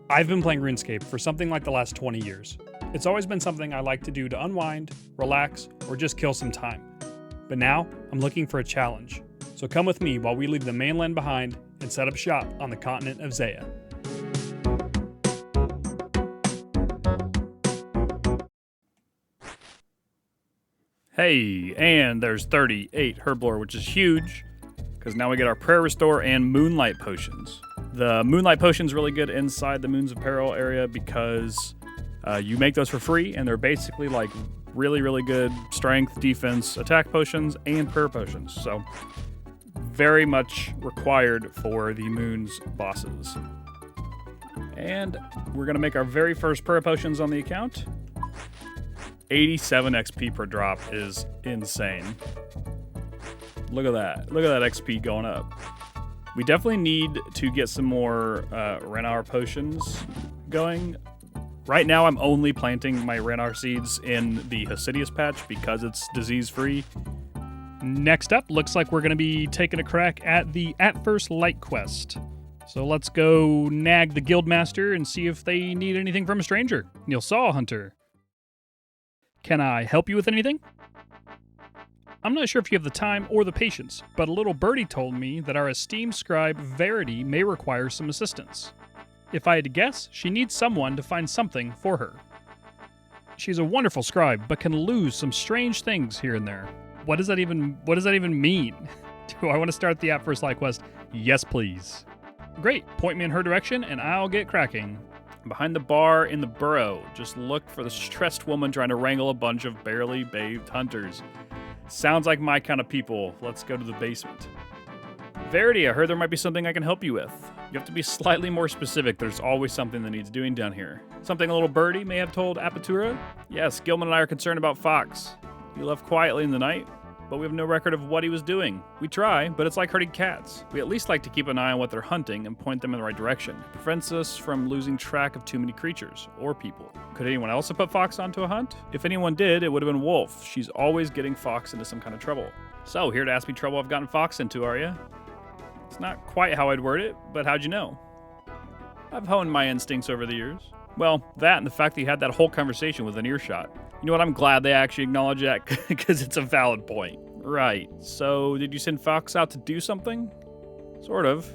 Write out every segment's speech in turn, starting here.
I've been playing RuneScape for something like the last 20 years. It's always been something I like to do to unwind, relax, or just kill some time. But now, I'm looking for a challenge. So come with me while we leave the mainland behind and set up shop on the continent of Zeah. Hey, and there's 38 Herblore, which is huge, because now we get our Prayer Restore and Moonlight Potions. The Moonlight Potion's really good inside the Moons of Peril area because you make those for free, and they're basically like really, really good strength, defense, attack potions, and prayer potions. So very much required for the Moon's bosses. And we're going to make our very first prayer potions on the account. 87 XP per drop is insane. Look at that. Look at that XP going up. We definitely need to get some more Renar potions going. Right now, I'm only planting my Renar seeds in the Hosidius patch because it's disease-free. Next up, looks like we're going to be taking a crack at the At First Light quest. So let's go nag the Guildmaster and see if they need anything from a stranger. Neil Saw Hunter. Can I help you with anything? I'm not sure if you have the time or the patience, but a little birdie told me that our esteemed scribe Verity may require some assistance. If I had to guess, she needs someone to find something for her. She's a wonderful scribe, but can lose some strange things here and there. What does that even mean? Do I want to start the At First Light quest? Yes, please. Great, point me in her direction and I'll get cracking. Behind the bar in the burrow, just look for the stressed woman trying to wrangle a bunch of barely bathed hunters. Sounds like my kind of people. Let's go to the basement. Verity, I heard there might be something I can help you with. You have to be slightly more specific. There's always something that needs doing down here. Something a little birdie may have told Apatura? Yes, Gilman and I are concerned about Fox. He left quietly in the night, but we have no record of what he was doing. We try, but it's like herding cats. We at least like to keep an eye on what they're hunting and point them in the right direction. It prevents us from losing track of too many creatures or people. Could anyone else have put Fox onto a hunt? If anyone did, it would have been Wolf. She's always getting Fox into some kind of trouble. So, here to ask me trouble I've gotten Fox into, are you? It's not quite how I'd word it, but how'd you know? I've honed my instincts over the years. Well, that and the fact that you had that whole conversation with an earshot. You know what, I'm glad they actually acknowledge that, because it's a valid point. Right, so did you send Fox out to do something? Sort of.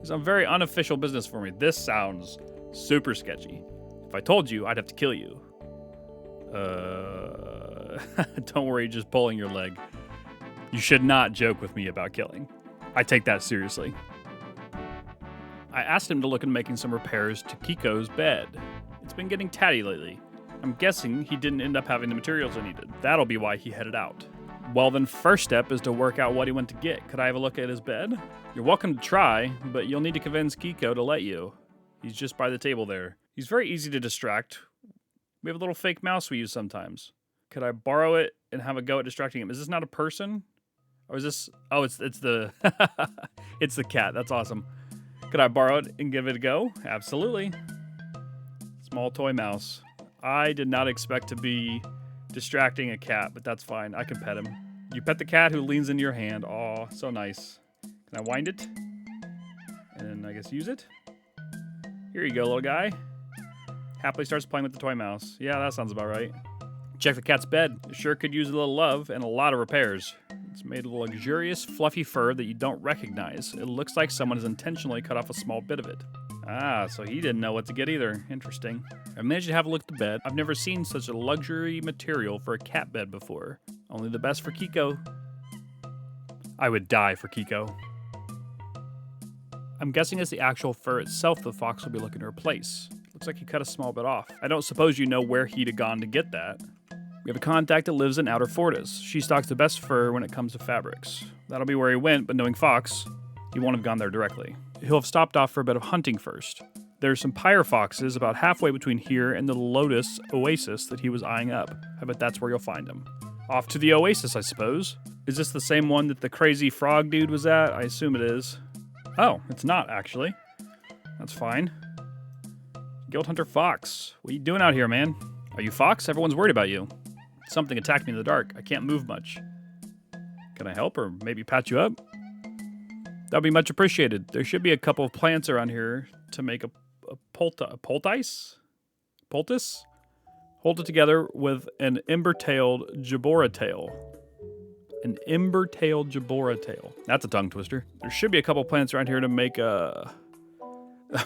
It's a very unofficial business for me. This sounds super sketchy. If I told you, I'd have to kill you. Don't worry, just pulling your leg. You should not joke with me about killing. I take that seriously. I asked him to look into making some repairs to Kiko's bed. It's been getting tatty lately. I'm guessing he didn't end up having the materials I needed. That'll be why he headed out. Well, then first step is to work out what he went to get. Could I have a look at his bed? You're welcome to try, but you'll need to convince Kiko to let you. He's just by the table there. He's very easy to distract. We have a little fake mouse we use sometimes. Could I borrow it and have a go at distracting him? Is this not a person? Or is this... Oh, it's the... It's the cat. That's awesome. Could I borrow it and give it a go? Absolutely. Small toy mouse. I did not expect to be distracting a cat, but that's fine. I can pet him. You pet the cat who leans into your hand. Aw, so nice. Can I wind it? And I guess use it? Here you go, little guy. Happily starts playing with the toy mouse. Yeah, that sounds about right. Check the cat's bed. It sure could use a little love and a lot of repairs. It's made of luxurious, fluffy fur that you don't recognize. It looks like someone has intentionally cut off a small bit of it. Ah, so he didn't know what to get either. Interesting. I managed to have a look at the bed. I've never seen such a luxury material for a cat bed before. Only the best for Kiko. I would die for Kiko. I'm guessing it's the actual fur itself the fox will be looking to replace. Looks like he cut a small bit off. I don't suppose you know where he'd have gone to get that. We have a contact that lives in Outer Fortis. She stocks the best fur when it comes to fabrics. That'll be where he went, but knowing Fox, he won't have gone there directly. He'll have stopped off for a bit of hunting first. There's some pyre foxes about halfway between here and the Lotus Oasis that he was eyeing up. I bet that's where you'll find him. Off to the Oasis, I suppose. Is this the same one that the crazy frog dude was at? I assume it is. Oh, it's not, actually. That's fine. Guild Hunter Fox. What are you doing out here, man? Are you Fox? Everyone's worried about you. Something attacked me in the dark. I can't move much. Can I help or maybe patch you up? That'd be much appreciated. There should be a couple of plants around here to make a poultice? Hold it together with an ember-tailed Jabora tail. An ember-tailed Jabora tail. That's a tongue twister. There should be a couple plants around here to make a...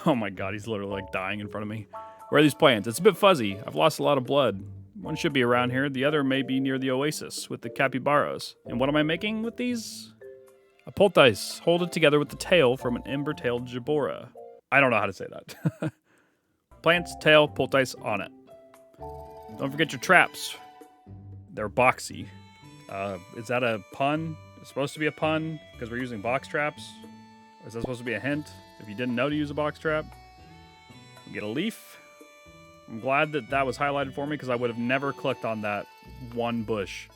Oh my god, he's literally like dying in front of me. Where are these plants? It's a bit fuzzy. I've lost a lot of blood. One should be around here. The other may be near the oasis with the capybaras. And what am I making with these? A poultice. Hold it together with the tail from an ember-tailed Jabora. I don't know how to say that. Plants, tail, poultice on it. Don't forget your traps. They're boxy. Is that a pun? It's supposed to be a pun because we're using box traps. Is that supposed to be a hint? If you didn't know to use a box trap, you get a leaf. I'm glad that that was highlighted for me because I would have never clicked on that one bush.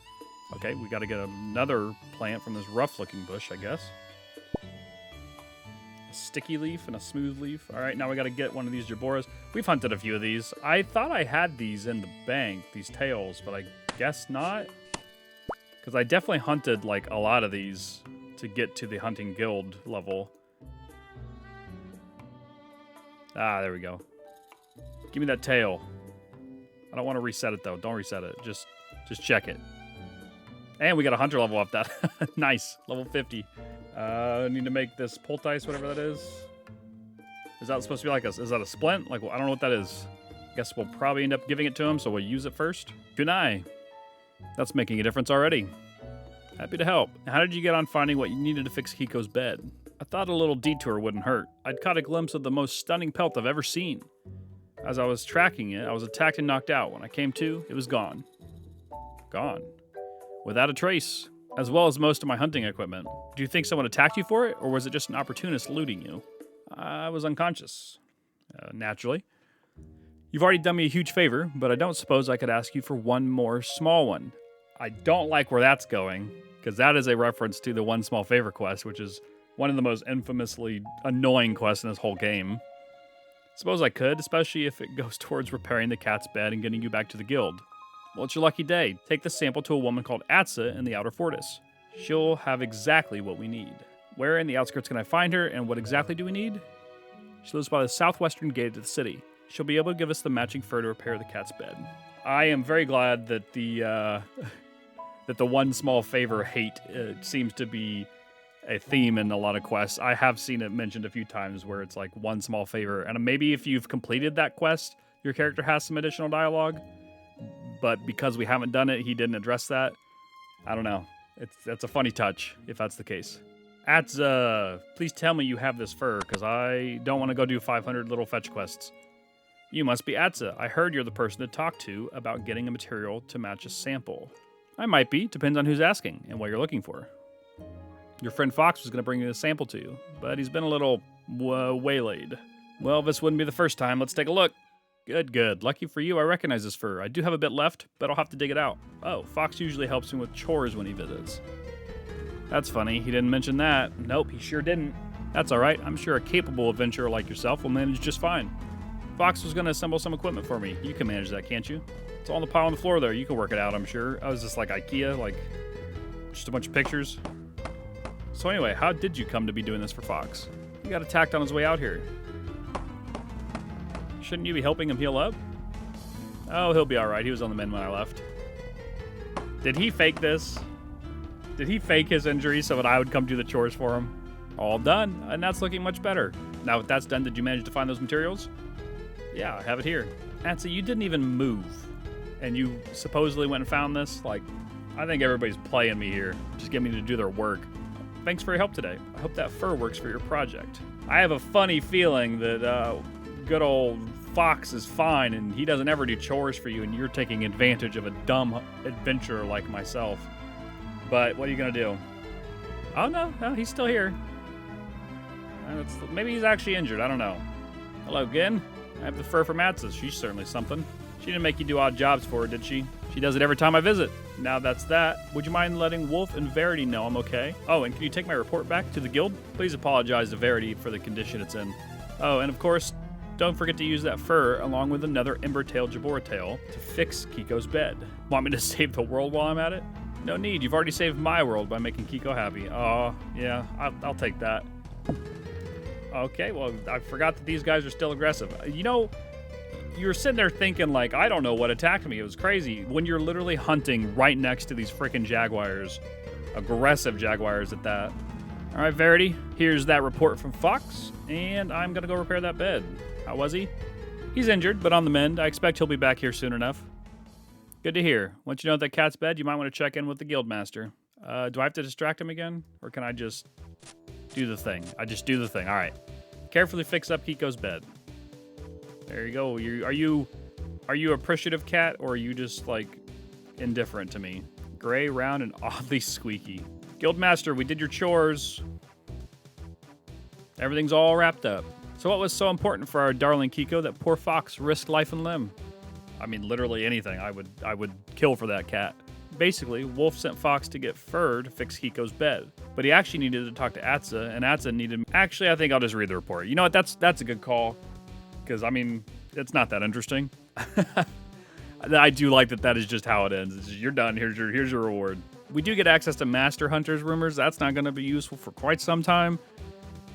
Okay, we got to get another plant from this rough-looking bush, I guess. A sticky leaf and a smooth leaf. All right, now we got to get one of these Jaboras. We've hunted a few of these. I thought I had these in the bank, these tails, but I guess not. Because I definitely hunted like a lot of these to get to the hunting guild level. Ah, there we go. Give me that tail. I don't want to reset it though. Don't reset it. Just check it. And we got a hunter level up that. Nice. Level 50. I need to make this poultice, whatever that is. Is that supposed to be like is that a splint? Like, well, I don't know what that is. Guess we'll probably end up giving it to him, so we'll use it first. Kunai. That's making a difference already. Happy to help. How did you get on finding what you needed to fix Kiko's bed? I thought a little detour wouldn't hurt. I'd caught a glimpse of the most stunning pelt I've ever seen. As I was tracking it, I was attacked and knocked out. When I came to, it was gone. Gone. Without a trace, as well as most of my hunting equipment. Do you think someone attacked you for it, or was it just an opportunist looting you? I was unconscious. Naturally. You've already done me a huge favor, but I don't suppose I could ask you for one more small one. I don't like where that's going, because that is a reference to the one small favor quest, which is one of the most infamously annoying quests in this whole game. Suppose I could, especially if it goes towards repairing the cat's bed and getting you back to the guild. Well, it's your lucky day. Take the sample to a woman called Atsa in the Outer Fortress. She'll have exactly what we need. Where in the outskirts can I find her, and what exactly do we need? She lives by the southwestern gate of the city. She'll be able to give us the matching fur to repair the cat's bed. I am very glad that the one small favor hate seems to be a theme in a lot of quests. I have seen it mentioned a few times where it's like one small favor, and maybe if you've completed that quest, your character has some additional dialogue, but because we haven't done it, he didn't address that. I don't know. That's a funny touch, if that's the case. Atza, please tell me you have this fur, because I don't want to go do 500 little fetch quests. You must be Atza. I heard you're the person to talk to about getting a material to match a sample. I might be, depends on who's asking and what you're looking for. Your friend Fox was going to bring a sample to you, but he's been a little waylaid. Well, this wouldn't be the first time. Let's take a look. Good. Lucky for you, I recognize this fur. I do have a bit left, but I'll have to dig it out. Oh, Fox usually helps me with chores when he visits. That's funny. He didn't mention that. Nope, he sure didn't. That's all right. I'm sure a capable adventurer like yourself will manage just fine. Fox was going to assemble some equipment for me. You can manage that, can't you? It's all on the pile on the floor there. You can work it out, I'm sure. I was just like IKEA, like just a bunch of pictures. So anyway, how did you come to be doing this for Fox? He got attacked on his way out here. Shouldn't you be helping him heal up? Oh, he'll be all right. He was on the mend when I left. Did he fake this? Did he fake his injury so that I would come do the chores for him? All done, and that's looking much better. Now that that's done, did you manage to find those materials? Yeah, I have it here. Atsa, you didn't even move, and you supposedly went and found this? Like, I think everybody's playing me here. Just get me to do their work. Thanks for your help today. I hope that fur works for your project. I have a funny feeling that good old Fox is fine, and he doesn't ever do chores for you, and you're taking advantage of a dumb adventurer like myself. But what are you going to do? Oh, no, he's still here. Maybe he's actually injured. I don't know. Hello again. I have the fur from Atsa. She's certainly something. She didn't make you do odd jobs for her, did she? She does it every time I visit. Now that's that. Would you mind letting Wolf and Verity know I'm okay? Oh, and can you take my report back to the guild? Please apologize to Verity for the condition it's in. Oh, and of course, don't forget to use that fur along with another ember-tailed Jabora tail to fix Kiko's bed. Want me to save the world while I'm at it? No need. You've already saved my world by making Kiko happy. Oh, yeah, I'll take that. Okay, well, I forgot that these guys are still aggressive. You know, you're sitting there thinking, like, I don't know what attacked me. It was crazy. When you're literally hunting right next to these freaking jaguars. Aggressive jaguars at that. All right, Verity, here's that report from Fox, and I'm going to go repair that bed. How was he? He's injured, but on the mend. I expect he'll be back here soon enough. Good to hear. Once you know that cat's bed, you might want to check in with the guildmaster. Do I have to distract him again? Or can I just do the thing? I just do the thing. All right. Carefully fix up Kiko's bed. There you go. Are you appreciative, cat, or are you just, like, indifferent to me? Gray, round, and oddly squeaky. Guildmaster, we did your chores. Everything's all wrapped up. So what was so important for our darling Kiko that poor Fox risked life and limb? I mean, literally anything I would kill for that cat. Basically, Wolf sent Fox to get fur to fix Kiko's bed. But he actually needed to talk to Atza, and Atza needed... Actually, I think I'll just read the report. You know what? That's a good call. Because, I mean, it's not that interesting. I do like that is just how it ends. It's just, you're done. Here's your reward. We do get access to Master Hunter's rumors. That's not going to be useful for quite some time.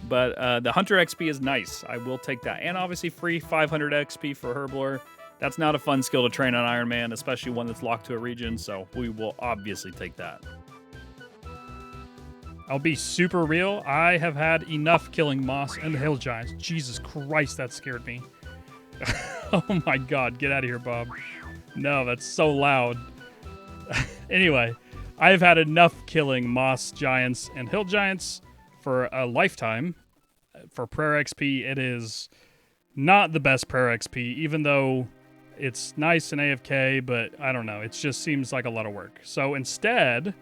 But the Hunter XP is nice. I will take that. And obviously free 500 XP for Herblore. That's not a fun skill to train on Iron Man, especially one that's locked to a region. So we will obviously take that. I'll be super real. I have had enough killing Moss and Hill Giants. Jesus Christ, that scared me. Oh my God, get out of here, Bob. No, that's so loud. Anyway, I've had enough killing Moss Giants and Hill Giants for a lifetime. For Prayer XP, it is not the best Prayer XP, even though it's nice in AFK, but I don't know. It just seems like a lot of work. So instead,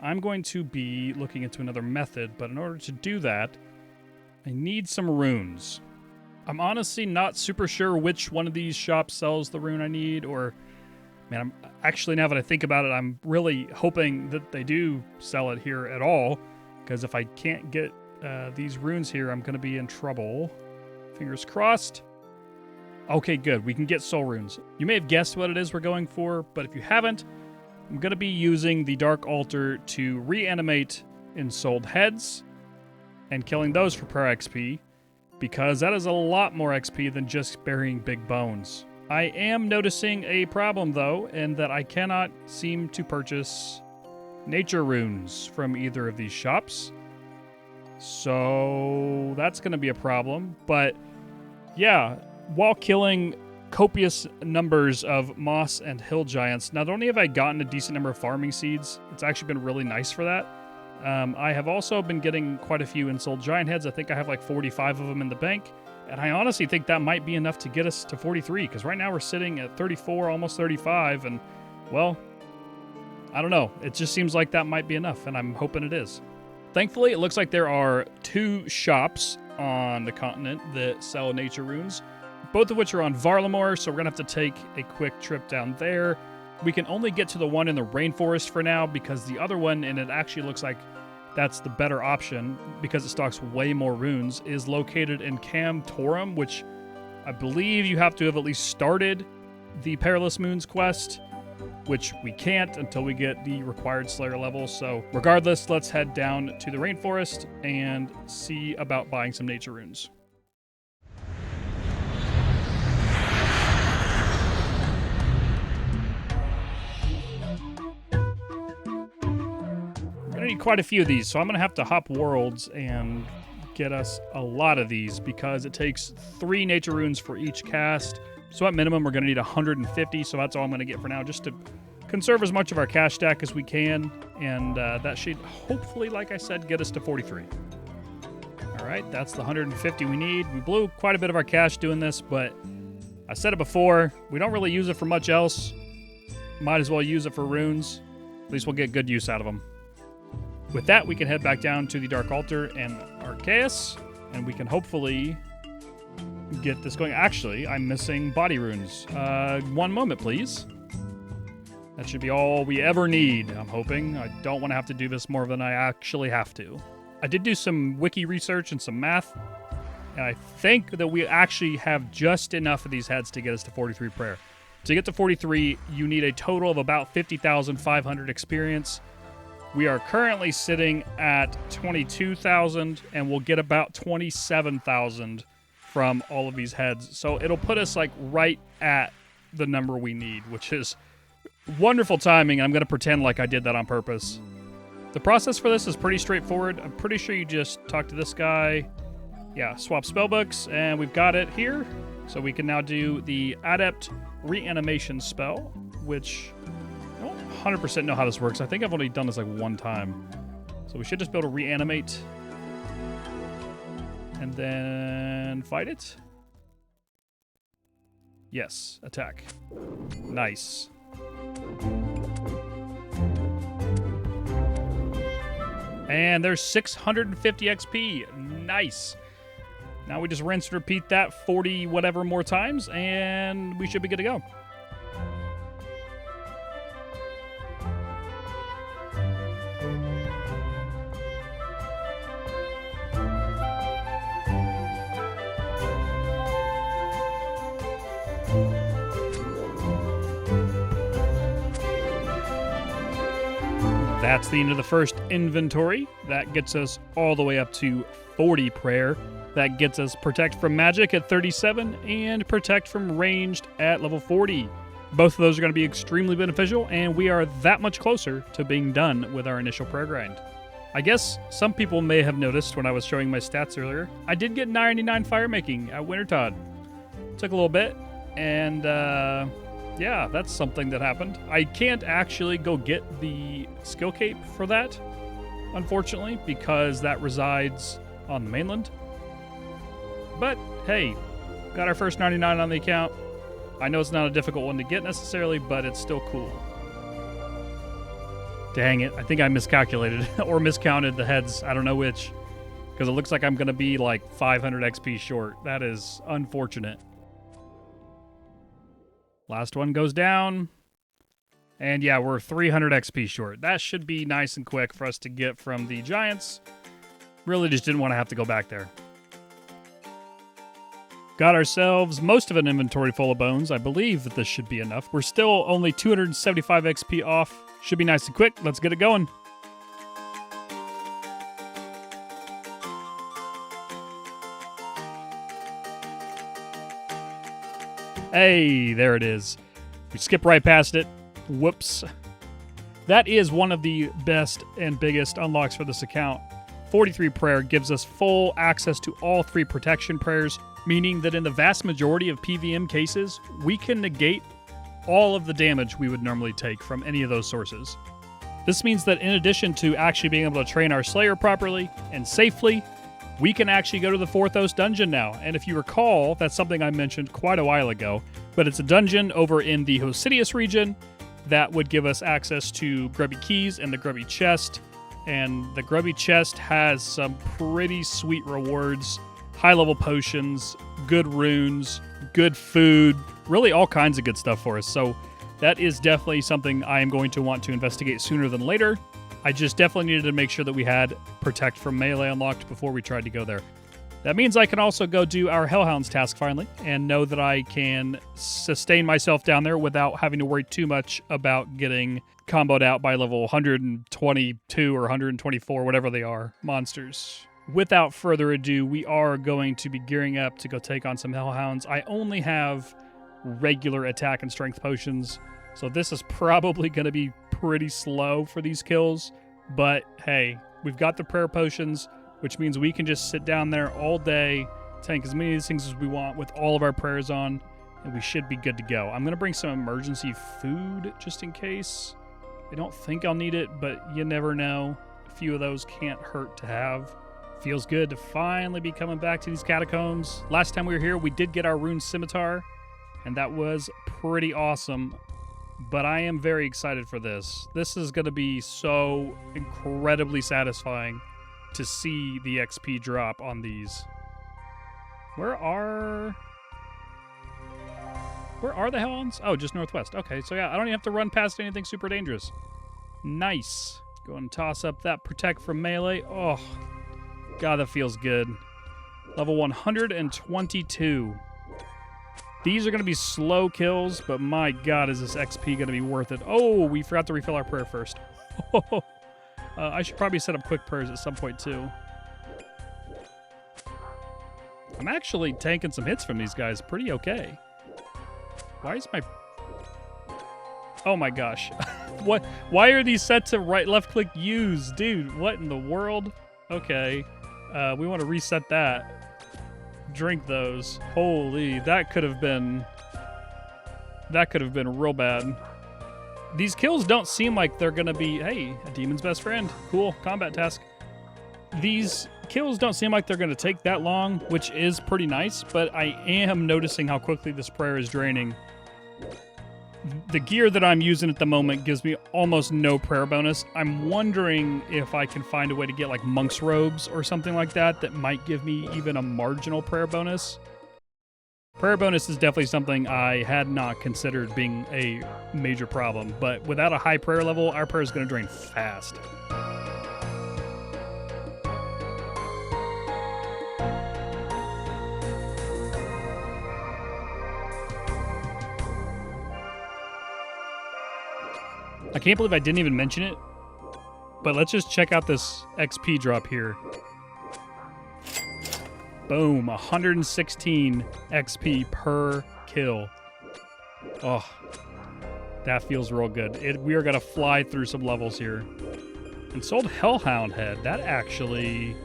I'm going to be looking into another method, but in order to do that, I need some runes. I'm honestly not super sure which one of these shops sells the rune I need, or, man, I'm actually, now that I think about it, I'm really hoping that they do sell it here at all, because if I can't get these runes here, I'm going to be in trouble. Fingers crossed. Okay, good. We can get soul runes. You may have guessed what it is we're going for, but if you haven't, I'm going to be using the Dark Altar to reanimate ensouled heads and killing those for prayer XP, because that is a lot more XP than just burying big bones. I am noticing a problem, though, in that I cannot seem to purchase nature runes from either of these shops. So that's going to be a problem. But yeah, while killing copious numbers of moss and hill giants, not only have I gotten a decent number of farming seeds, it's actually been really nice for that. I have also been getting quite a few ensouled giant heads. I think I have like 45 of them in the bank. And I honestly think that might be enough to get us to 43, because right now we're sitting at 34, almost 35. And, well, I don't know. It just seems like that might be enough, and I'm hoping it is. Thankfully, it looks like there are 2 shops on the continent that sell nature runes, both of which are on Varlamore, so we're going to have to take a quick trip down there. We can only get to the one in the rainforest for now, because the other one, and it actually looks like that's the better option because it stocks way more runes, is located in Cam Torum, which I believe you have to have at least started the Perilous Moons quest, which we can't until we get the required Slayer level. So regardless, let's head down to the rainforest and see about buying some nature runes. We're gonna need quite a few of these, so I'm gonna have to hop worlds and get us a lot of these because it takes 3 nature runes for each cast. So at minimum, we're going to need 150, so that's all I'm going to get for now, just to conserve as much of our cash stack as we can, and that should hopefully, like I said, get us to 43. All right, that's the 150 we need. We blew quite a bit of our cash doing this, but I said it before, we don't really use it for much else. Might as well use it for runes. At least we'll get good use out of them. With that, we can head back down to the Dark Altar and Arceus, and we can hopefully get this going. Actually, I'm missing body runes. One moment, please. That should be all we ever need, I'm hoping. I don't want to have to do this more than I actually have to. I did do some wiki research and some math, and I think that we actually have just enough of these heads to get us to 43 prayer. To get to 43, you need a total of about 50,500 experience. We are currently sitting at 22,000, and we'll get about 27,000 from all of these heads. So it'll put us like right at the number we need, which is wonderful timing. I'm going to pretend like I did that on purpose. The process for this is pretty straightforward. I'm pretty sure you just talk to this guy. Yeah, swap spellbooks, and we've got it here. So we can now do the Adept Reanimation spell, which I don't 100% know how this works. I think I've only done this like one time. So we should just be able to reanimate and then fight it. Yes, attack. Nice. And there's 650 XP. Nice. Now we just rinse and repeat that 40 whatever more times, and we should be good to go. That's the end of the first inventory. That gets us all the way up to 40 prayer. That gets us Protect from Magic at 37 and Protect from Ranged at level 40. Both of those are going to be extremely beneficial, and we are that much closer to being done with our initial prayer grind. I guess some people may have noticed when I was showing my stats earlier, I did get 99 fire making at Wintertod. Took a little bit, and yeah, that's something that happened. I can't actually go get the skill cape for that, unfortunately, because that resides on the mainland. But hey, got our first 99 on the account. I know it's not a difficult one to get necessarily, but it's still cool. Dang it, I think I miscalculated or miscounted the heads. I don't know which, because it looks like I'm going to be like 500 XP short. That is unfortunate. Last one goes down. And yeah, we're 300 XP short. That should be nice and quick for us to get from the Giants. Really just didn't want to have to go back there. Got ourselves most of an inventory full of bones. I believe that this should be enough. We're still only 275 XP off. Should be nice and quick. Let's get it going. Hey, there it is. We skip right past it. Whoops. That is one of the best and biggest unlocks for this account. 43 prayer gives us full access to all 3 protection prayers, meaning that in the vast majority of PVM cases, we can negate all of the damage we would normally take from any of those sources. This means that in addition to actually being able to train our Slayer properly and safely, we can actually go to the Forthos dungeon now. And if you recall, that's something I mentioned quite a while ago, but it's a dungeon over in the Hosidius region that would give us access to Grubby Keys and the Grubby Chest. And the Grubby Chest has some pretty sweet rewards, high-level potions, good runes, good food, really all kinds of good stuff for us. So that is definitely something I am going to want to investigate sooner than later. I just definitely needed to make sure that we had Protect from Melee unlocked before we tried to go there. That means I can also go do our Hellhounds task finally and know that I can sustain myself down there without having to worry too much about getting comboed out by level 122 or 124, whatever they are, monsters. Without further ado, we are going to be gearing up to go take on some Hellhounds. I only have regular attack and strength potions, so this is probably going to be pretty slow for these kills. But hey, we've got the prayer potions, which means we can just sit down there all day, tank as many of these things as we want with all of our prayers on, and we should be good to go. I'm going to bring some emergency food just in case. I don't think I'll need it, but you never know. A few of those can't hurt to have. Feels good to finally be coming back to these catacombs. Last time we were here, we did get our rune scimitar, and that was pretty awesome. But I am very excited for this. This is going to be so incredibly satisfying to see the XP drop on these. Where are the Hellhounds? Oh, just northwest. Okay, so yeah, I don't even have to run past anything super dangerous. Nice. Go and toss up that Protect from Melee. Oh, God, that feels good. Level 122. These are going to be slow kills, but my God, is this XP going to be worth it. Oh, we forgot to refill our prayer first. I should probably set up quick prayers at some point too. I'm actually tanking some hits from these guys pretty okay. Why is my... Oh my gosh. What? Why are these set to right left click use? Dude, what in the world? Okay. We want to reset that. Drink those. Holy, that could have been real bad. These kills don't seem like they're gonna be, hey, a demon's best friend. Cool, combat task. These kills don't seem like they're gonna take that long, which is pretty nice, but I am noticing how quickly this prayer is draining. The gear that I'm using at the moment gives me almost no prayer bonus. I'm wondering if I can find a way to get like monk's robes or something like that that might give me even a marginal prayer bonus. Prayer bonus is definitely something I had not considered being a major problem, but without a high prayer level, our prayer is going to drain fast. I can't believe I didn't even mention it, but let's just check out this XP drop here. Boom, 116 XP per kill. Oh, that feels real good. We are going to fly through some levels here. And sold Hellhound Head. That actually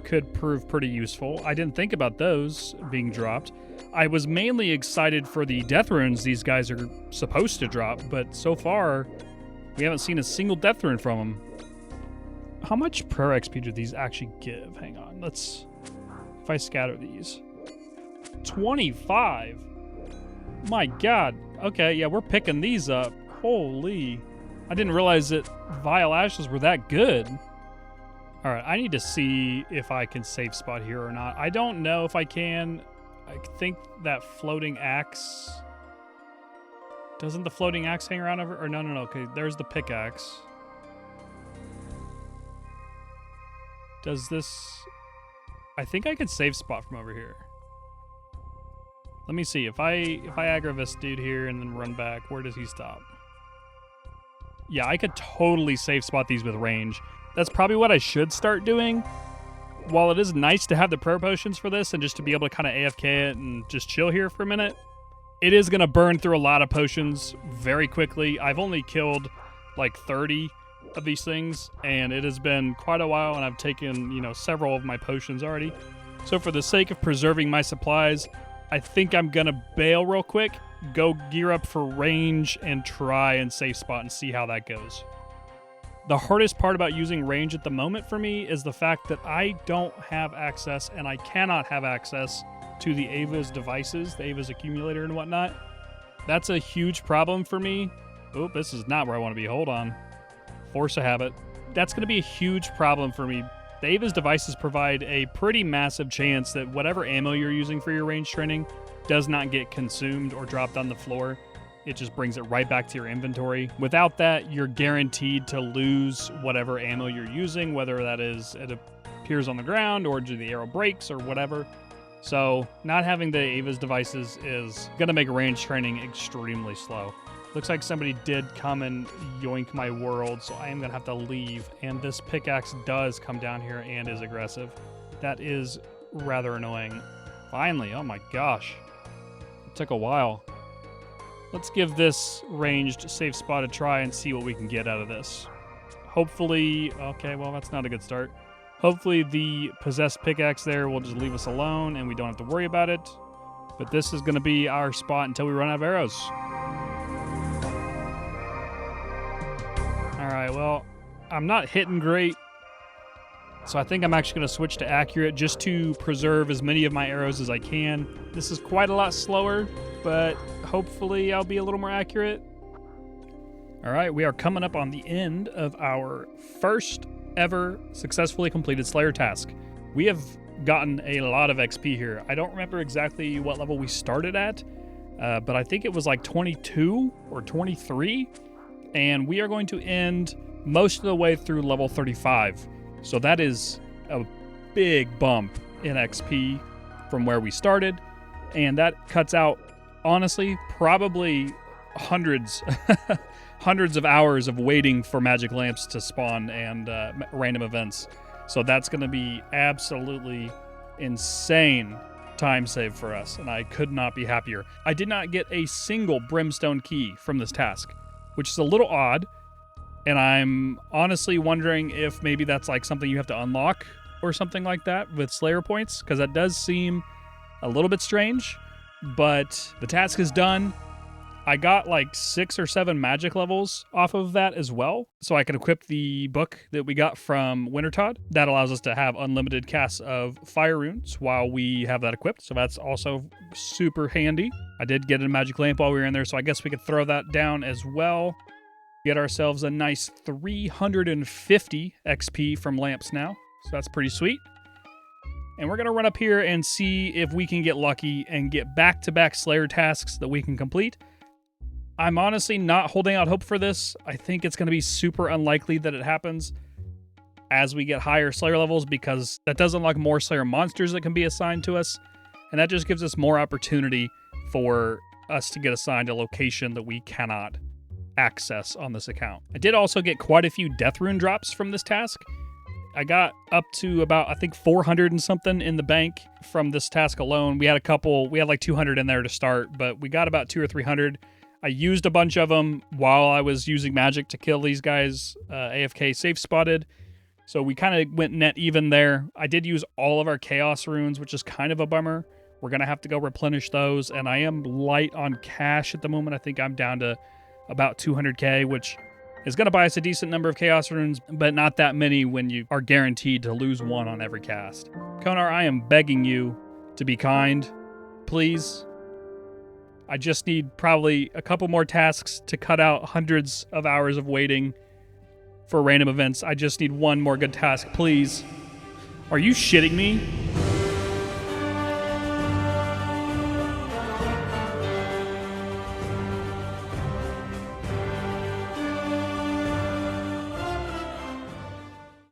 could prove pretty useful. I didn't think about those being dropped. I was mainly excited for the death runes these guys are supposed to drop, but so far, we haven't seen a single death rune from them. How much prayer XP do these actually give? Hang on, let's... If I scatter these. 25? My god. Okay, yeah, we're picking these up. Holy. I didn't realize that Vile Ashes were that good. Alright, I need to see if I can save spot here or not. I don't know if I can. I think that floating axe... Doesn't the floating axe hang around over... Or no. Okay, there's the pickaxe. Does this... I think I could save spot from over here. Let me see. If I aggro this dude here and then run back, where does he stop? Yeah, I could totally save spot these with range. That's probably what I should start doing. While it is nice to have the prayer potions for this and just to be able to kind of AFK it and just chill here for a minute, it is going to burn through a lot of potions very quickly. I've only killed like 30 of these things, and it has been quite a while, and I've taken, you know, several of my potions already. So for the sake of preserving my supplies, I think I'm gonna bail real quick, go gear up for range, and try and save spot and see how that goes. The hardest part about using range at the moment for me is the fact that I don't have access, and I cannot have access to the Ava's devices, the Ava's accumulator and whatnot. That's a huge problem for me. Oh, this is not where I want to be. Hold on. Force a habit. That's going to be a huge problem for me. The Ava's devices provide a pretty massive chance that whatever ammo you're using for your range training does not get consumed or dropped on the floor. It just brings it right back to your inventory. Without that, you're guaranteed to lose whatever ammo you're using, whether that is it appears on the ground or the arrow breaks or whatever. So not having the Ava's devices is going to make range training extremely slow. Looks like somebody did come and yoink my world, so I am going to have to leave. And this pickaxe does come down here and is aggressive. That is rather annoying. Finally, oh my gosh. It took a while. Let's give this ranged safe spot a try and see what we can get out of this. Hopefully, okay, well, that's not a good start. Hopefully the possessed pickaxe there will just leave us alone and we don't have to worry about it. But this is going to be our spot until we run out of arrows. Alright, well, I'm not hitting great, so I think I'm actually going to switch to accurate just to preserve as many of my arrows as I can. This is quite a lot slower, but hopefully I'll be a little more accurate. Alright, we are coming up on the end of our first ever successfully completed Slayer task. We have gotten a lot of XP here. I don't remember exactly what level we started at, but I think it was like 22 or 23. And we are going to end most of the way through level 35. So that is a big bump in XP from where we started. And that cuts out, honestly, probably hundreds hundreds of hours of waiting for magic lamps to spawn and random events. So that's going to be absolutely insane time save for us, and I could not be happier. I did not get a single brimstone key from this task, which is a little odd, and I'm honestly wondering if maybe that's like something you have to unlock or something like that with Slayer points, because that does seem a little bit strange, but the task is done. I got like 6 or 7 magic levels off of that as well, so I can equip the book that we got from Wintertodd. That allows us to have unlimited casts of fire runes while we have that equipped, so that's also super handy. I did get a magic lamp while we were in there, so I guess we could throw that down as well. Get ourselves a nice 350 XP from lamps now, so that's pretty sweet. And we're going to run up here and see if we can get lucky and get back-to-back Slayer tasks that we can complete. I'm honestly not holding out hope for this. I think it's going to be super unlikely that it happens as we get higher Slayer levels, because that does unlock more Slayer monsters that can be assigned to us, and that just gives us more opportunity for us to get assigned a location that we cannot access on this account. I did also get quite a few death rune drops from this task. I got up to about, I think, 400 and something in the bank from this task alone. We had like 200 in there to start, but we got about 200 or 300. I used a bunch of them while I was using magic to kill these guys AFK safe spotted. So we kind of went net even there. I did use all of our chaos runes, which is kind of a bummer. We're going to have to go replenish those. And I am light on cash at the moment. I think I'm down to about 200k, which is going to buy us a decent number of chaos runes, but not that many when you are guaranteed to lose one on every cast. Konar, I am begging you to be kind. Please. I just need probably a couple more tasks to cut out hundreds of hours of waiting for random events. I just need one more good task, please. Are you shitting me?